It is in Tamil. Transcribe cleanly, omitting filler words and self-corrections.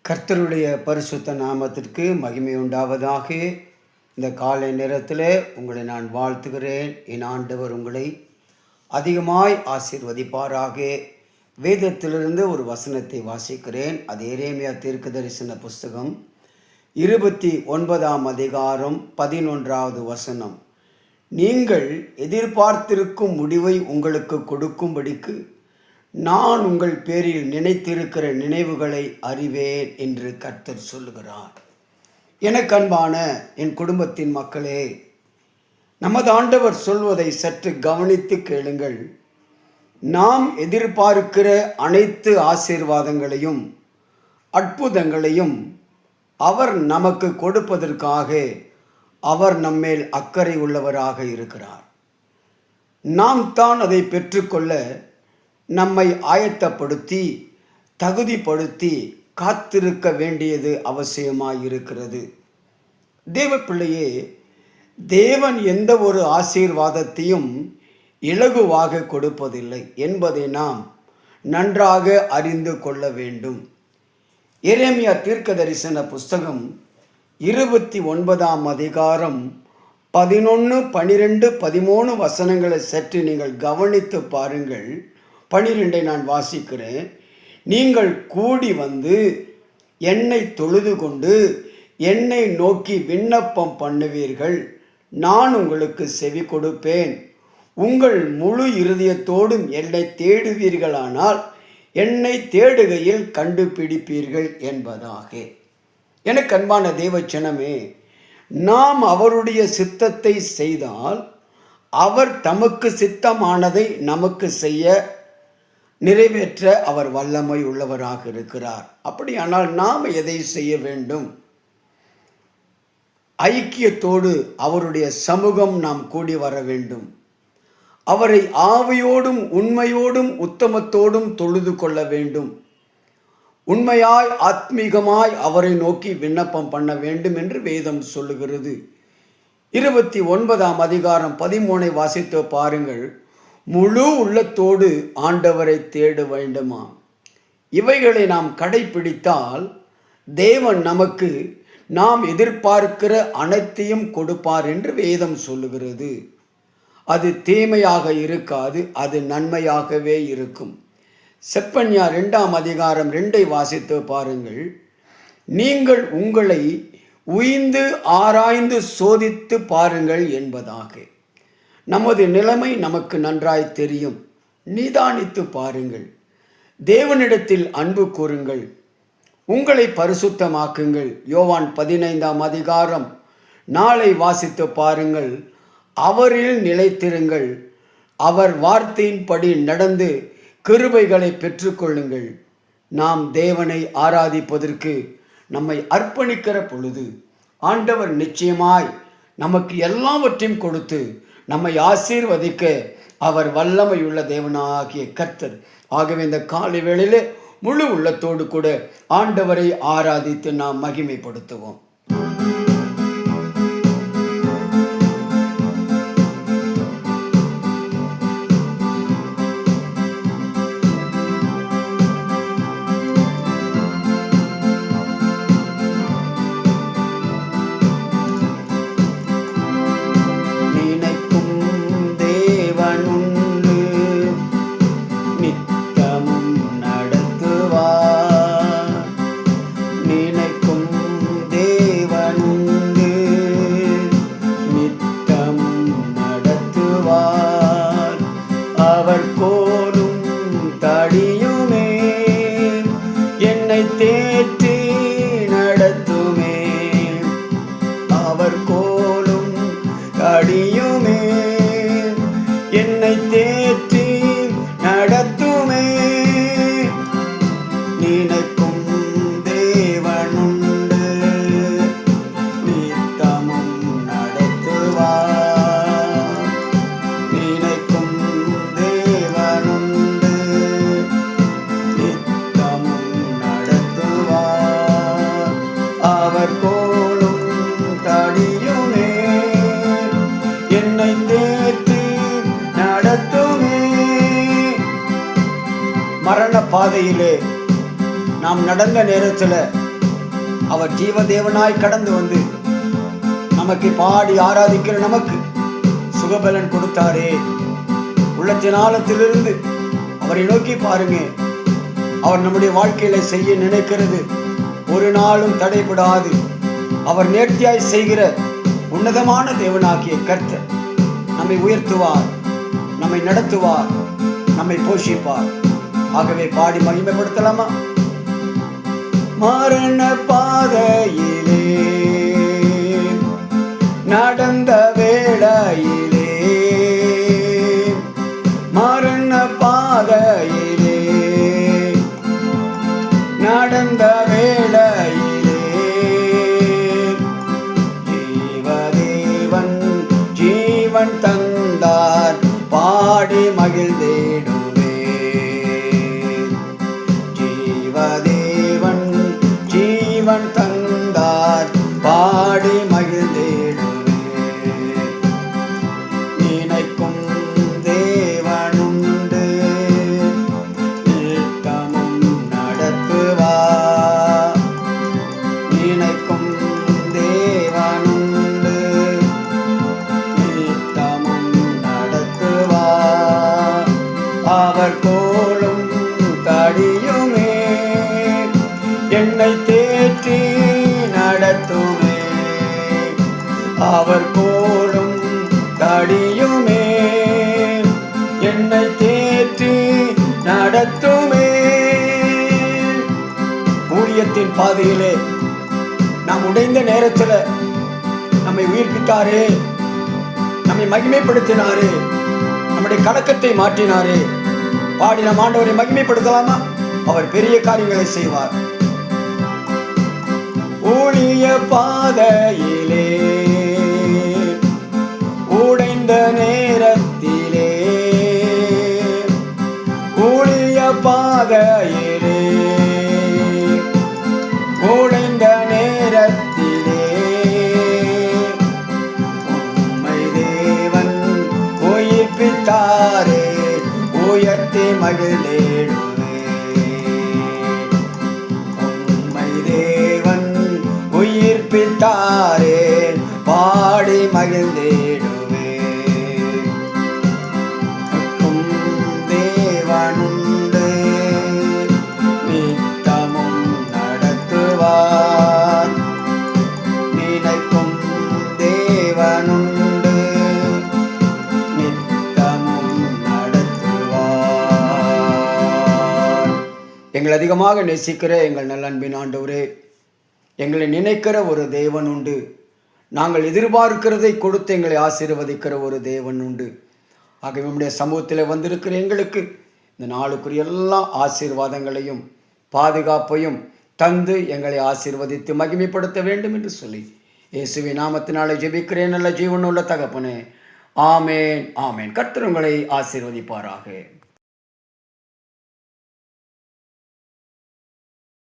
கர்த்தருடைய பரிசுத்த நாமத்திற்கு மகிமை உண்டாவதாக. இந்த காலை நேரத்தில் உங்களை நான் வாழ்த்துகிறேன். என் ஆண்டவர் உங்களை அதிகமாய் ஆசீர்வதிப்பாராக. வேதத்திலிருந்து ஒரு வசனத்தை வாசிக்கிறேன். அது எரேமியா தீர்க்கதரிசன புஸ்தகம் 29ஆம் அதிகாரம் 11வது வசனம். நீங்கள் எதிர்பார்த்திருக்கும் முடிவை உங்களுக்கு கொடுக்கும்படிக்கு நான் உங்கள் பேரில் நினைத்திருக்கிற நினைவுகளை அறிவேன் என்று கர்த்தர் சொல்லுகிறார். எனக்கு அன்பான என் குடும்பத்தின் மக்களே, நமது ஆண்டவர் சொல்வதை சற்று கவனித்து கேளுங்கள். நாம் எதிர்பார்க்கிற அனைத்து ஆசீர்வாதங்களையும் அற்புதங்களையும் அவர் நமக்கு கொடுப்பதற்காக அவர் நம்மேல் அக்கறை உள்ளவராக இருக்கிறார். நாம் தான் அதை பெற்றுக்கொள்ள நம்மை ஆயத்தப்படுத்தி தகுதிப்படுத்தி காத்திருக்க வேண்டியது அவசியமாயிருக்கிறது. தேவ பிள்ளையே, தேவன் எந்த ஒரு ஆசீர்வாதத்தையும் இலகுவாக கொடுப்பதில்லை என்பதை நாம் நன்றாக அறிந்து கொள்ள வேண்டும். எரேமியா தீர்க்கதரிசன புஸ்தகம் 29ஆம் அதிகாரம் 11, 12, 13 வசனங்களை சற்று நீங்கள் கவனித்து பாருங்கள். 12 நான் வாசிக்கிறேன். நீங்கள் கூடி வந்து என்னை தொழுது கொண்டு என்னை நோக்கி விண்ணப்பம் பண்ணுவீர்கள், நான் உங்களுக்கு செவி கொடுப்பேன். உங்கள் முழு இருதயத்தோடும் என்னை தேடுவீர்களானால் என்னை தேடுகையில் கண்டுபிடிப்பீர்கள் என்பதாக. எனக்கு அன்பான தேவச்சனமே, நாம் அவருடைய சித்தத்தை செய்தால் அவர் தமக்கு சித்தமானதை நமக்கு செய்ய நிறைவேற்ற அவர் வல்லமை உள்ளவராக இருக்கிறார். அப்படியானால் நாம் எதை செய்ய வேண்டும்? ஐக்கியத்தோடு அவருடைய சமூகம் நாம் கூடி வர வேண்டும். அவரை ஆவியோடும் உண்மையோடும் உத்தமத்தோடும் தொழுது கொள்ள வேண்டும். உண்மையாய் ஆத்மீகமாய் அவரை நோக்கி விண்ணப்பம் பண்ண வேண்டும் என்று வேதம் சொல்லுகிறது. 29ஆம் அதிகாரம் 13 வாசித்து பாருங்கள். முழு உள்ளத்தோடு ஆண்டவரை தேட வேண்டுமா? இவைகளை நாம் கடைபிடித்தால் தேவன் நமக்கு நாம் எதிர்பார்க்கிற அனைத்தையும் கொடுப்பார் என்று வேதம் சொல்லுகிறது. அது தீமையாக இருக்காது, அது நன்மையாகவே இருக்கும். செப்பன்யா 2ஆம் அதிகாரம் 2 வாசித்து பாருங்கள். நீங்கள் உங்களை உய்ந்து ஆராய்ந்து சோதித்து பாருங்கள் என்பதாக. நமது நிலைமை நமக்கு நன்றாய் தெரியும். நிதானித்து பாருங்கள். தேவனிடத்தில் அன்பு கூறுங்கள். உங்களை பரிசுத்தமாக்குங்கள். யோவான் 15ஆம் அதிகாரம் 4 வாசித்து பாருங்கள். அவரில் நிலைத்திருங்கள். அவர் வார்த்தையின்படி நடந்து கிருபைகளை பெற்றுக்கொள்ளுங்கள். நாம் தேவனை ஆராதிப்பதற்கு நம்மை அர்ப்பணிக்கிற பொழுது ஆண்டவர் நிச்சயமாய் நமக்கு எல்லாவற்றையும் கொடுத்து நம்மை ஆசீர்வதிக்க அவர் வல்லமையுள்ள தேவனாகிய கர்த்தர். ஆகவே இந்த காலை வேளையிலே முழு உள்ளத்தோடு கூட ஆண்டவரை ஆராதித்து நாம் மகிமைப்படுத்துவோம். தேற்றி நடத்துமே, அவர் கோலும் கடியுமே, என்னை தேற்றி நடத்துமே. நினைக்கும் தேவனுண்டு, நித்தமும் நடத்துவார். நினைக்கும் தேவனுண்டு, அவர் கோலும் தடியுமே, என்னை தேற்றி நடத்துமே. மரண பாதையிலே நாம் நடந்த நேரத்தில் அவர் ஜீவதேவனாய் கடந்து வந்து நமக்கு பாடி ஆராதிக்கிற நமக்கு சுகபலன் கொடுத்தாரே. உள்ளத்தின் ஆழத்திலிருந்து அவரை நோக்கி பாருங்க. அவர் நம்முடைய வாழ்க்கையில செய்ய நினைக்கிறது ஒரு நாளும் தடைபடாது. அவர் நேர்த்தியாய் செய்கிற உன்னதமான தேவனாகிய கர்த்தர் நம்மை உயர்த்துவார், நம்மை நடத்துவார், நம்மை போஷிப்பார். ஆகவே பாடி மகிமைப்படுத்தலாமா? மரண பாதையிலே நடந்த வேளையிலே, மரண பாதையிலே நடந்த வேளையிலே, ஜீவதேவன் ஜீவன் தந்தார் பாடி மகிழ்ந்தேடுவே. ஜீவதேவன் ஜீவன் தந்தார் பாடி மகிழ்ந்தேடுவே. நினைக்கும் தேவனுண்டு நித்தமும் நடத்துவார். நினைக்கும் தேவனுண்டு நித்தமும் நடத்துவார். அவர் கோலும் தடியுமே என்னை தேற்றி நடத்துமே. அவர் கோலும் தடியுமே என்னை தேற்றி நடத்துமே. ஊழியத்தின் பாதையிலே நாம் உடைந்த நேரத்தில் நம்மை உயிர்ப்பித்தாரே, நம்மை மகிமைப்படுத்தினாரே, நம்முடைய கலக்கத்தை மாற்றினாரே. பாடி நம் ஆண்டவரை மகிமைப்படுத்தலாமா? அவர் பெரிய காரியங்களை செய்வார். ஊழிய பாதையிலே உடைந்த நேரத்திலே, ஊழிய பாதையிலே உடைந்த நேரத்திலே, உம்மை தேவன் உயிர்ப்பித்தாரே உயர்த்தி மகிழ்ந்தேடுவே. உம்மை தேவன் உயிர்ப்பித்தாரே பாடி மகிழ்ந்தேடுவே. தேவனுண்டு நித்தமும் நடத்துவார். நினைக்கும் தேவனுண்டு நித்தமும் நடத்துவார். எங்களை அதிகமாக நேசிக்கிற எங்கள் நல்ல அன்பின் ஆண்டவரே, எங்களை நினைக்கிற ஒரு தேவன் உண்டு. நாங்கள் எதிர்பார்க்கிறதை கொடுத்து எங்களை ஆசீர்வதிக்கிற ஒரு தேவன் உண்டு. ஆகவே நம்முடைய சமூகத்தில் வந்திருக்கிற எங்களுக்கு இந்த நாளுக்குரிய எல்லா ஆசீர்வாதங்களையும் பாதுகாப்பையும் தந்து எங்களை ஆசீர்வதித்து மகிமைப்படுத்த வேண்டும் என்று சொல்லி இயேசுவின் நாமத்தினாலே ஜெபிக்கிறேன் நல்ல ஜீவனுள்ள தகப்பனே. ஆமேன், ஆமேன். கர்த்தர் உங்களை ஆசீர்வதிப்பாராக.